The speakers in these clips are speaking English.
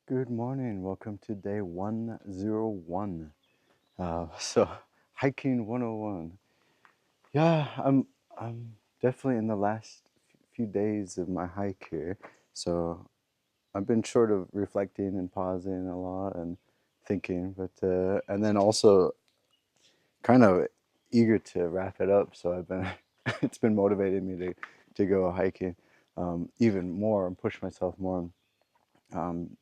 Good morning. Welcome to day 101. So hiking 101. Yeah, I'm definitely in the last few days of my hike here. So I've been sort of reflecting and pausing a lot and thinking, but and then also kind of eager to wrap it up. So I've been it's been motivating me to go hiking even more and push myself more,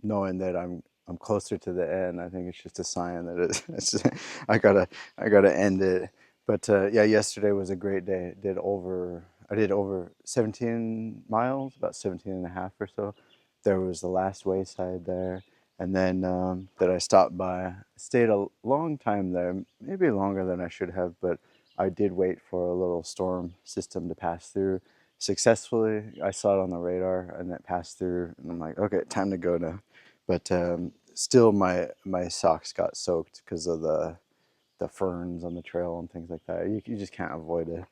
knowing that I'm closer to the end. I think it's just a sign that I gotta end it. But yeah, yesterday was a great day. I did over 17 miles, about 17 and a half or so. There was the last wayside there, and then that I stopped by. Stayed a long time there, maybe longer than I should have, but I did wait for a little storm system to pass through successfully. I saw it on the radar and it passed through, and I'm like, okay, time to go now. But still, my socks got soaked because of the ferns on the trail and things like that. You just can't avoid it.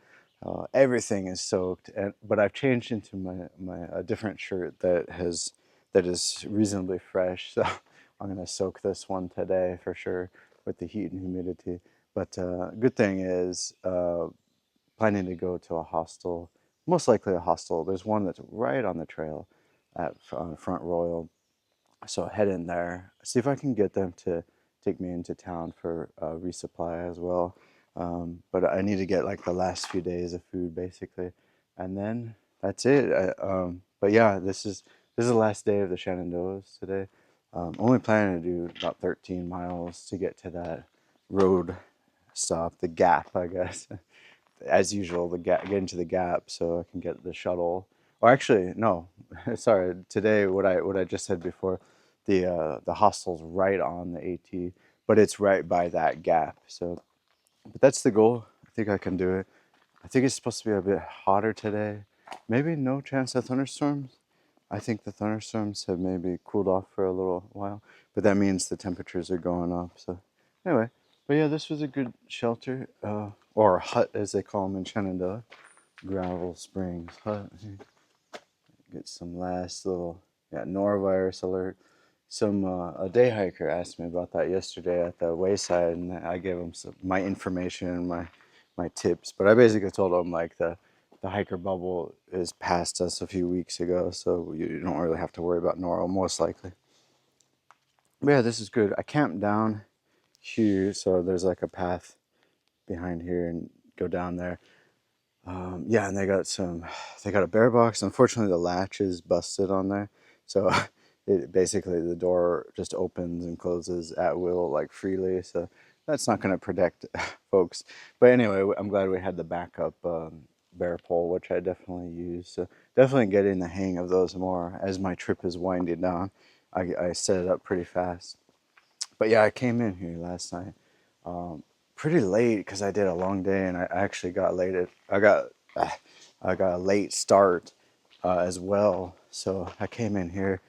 Everything is soaked, but I've changed into my a different shirt that is reasonably fresh. So I'm gonna soak this one today for sure with the heat and humidity. But good thing is, planning to go to a hostel, most likely a hostel. There's one that's right on the trail at Front Royal. So head in there, see if I can get them to take me into town for resupply as well. But I need to get like the last few days of food basically, and then that's it. But yeah, this is the last day of the Shenandoahs today. Only planning to do about 13 miles to get to that road stop, the gap, I guess. As usual, get into the gap so I can get the shuttle. Or actually, no, sorry. Today, what I just said before, the hostel's right on the AT, but it's right by that gap. So, but that's the goal. I think I can do it. I think it's supposed to be a bit hotter today. Maybe no chance of thunderstorms. I think the thunderstorms have maybe cooled off for a little while, but that means the temperatures are going up. So anyway, but yeah, this was a good shelter, or hut as they call them in Shenandoah, Gravel Springs hut. Get some last little, yeah, norovirus alert. Some a day hiker asked me about that yesterday at the wayside, and I gave him my information and my tips. But I basically told him like the hiker bubble is past us a few weeks ago, so you don't really have to worry about noro most likely. But yeah, this is good. I camped down here, so there's like a path behind here, and go down there. Yeah, and they got a bear box. Unfortunately, the latch is busted on there, so it basically the door just opens and closes at will, like freely. So that's not going to protect folks. But anyway, I'm glad we had the backup bear pole, which I definitely use. So definitely getting the hang of those more as my trip is winding down. I set it up pretty fast. But yeah, I came in here last night um, pretty late because I did a long day, and I actually got late. I got a late start as well, so I came in here.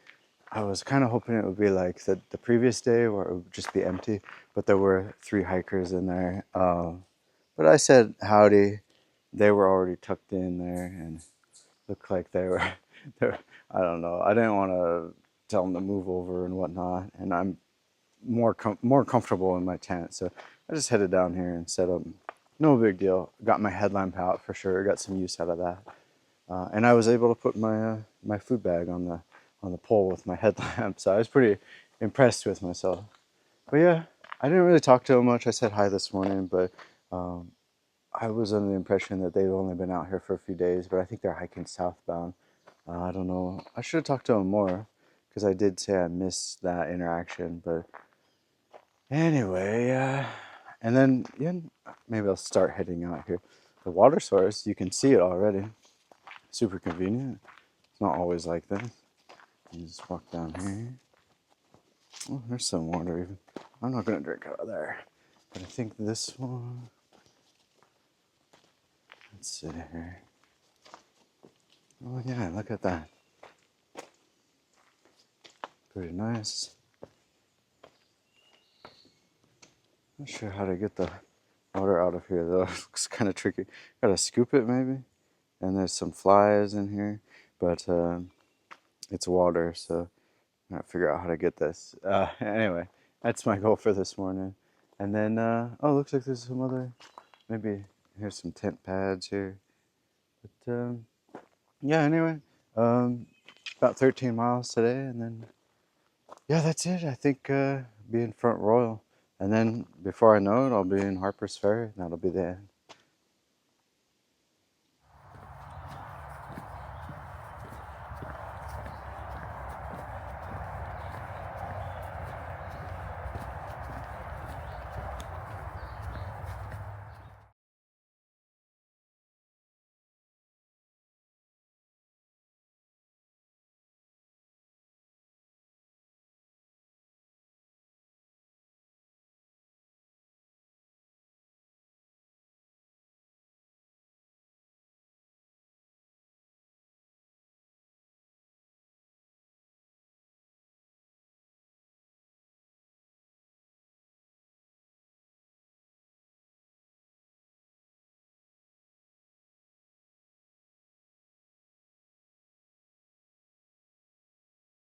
I was kind of hoping it would be like the previous day where it would just be empty, but there were three hikers in there. But I said howdy. They were already tucked in there and looked like they were. They were I don't know. I didn't want to tell them to move over and whatnot, and I'm more comfortable in my tent. So I just headed down here and set up. No big deal. Got my headlamp out for sure. Got some use out of that, and I was able to put my food bag on the pole with my headlamp. So I was pretty impressed with myself. But yeah, I didn't really talk to them much. I said hi this morning, but um, I was under the impression that they've only been out here for a few days. But I think they're hiking southbound. I don't know. I should have talked to them more because I did say I missed that interaction, but anyway, and then yeah, maybe I'll start heading out here. The water source, you can see it already. Super convenient. It's not always like this. You just walk down here. Oh, there's some water even. I'm not gonna drink out of there, but I think this one. Let's see here. Oh yeah, look at that. Pretty nice. Not sure how to get the water out of here though. It looks kind of tricky. Gotta scoop it maybe. And there's some flies in here, but it's water, so I gotta figure out how to get this. Anyway, that's my goal for this morning. And then, oh, looks like there's some other, maybe here's some tent pads here. But yeah, anyway, um, about 13 miles today, and then yeah, that's it. I think be in Front Royal, and then before I know it, I'll be in Harper's Ferry, and that'll be the end.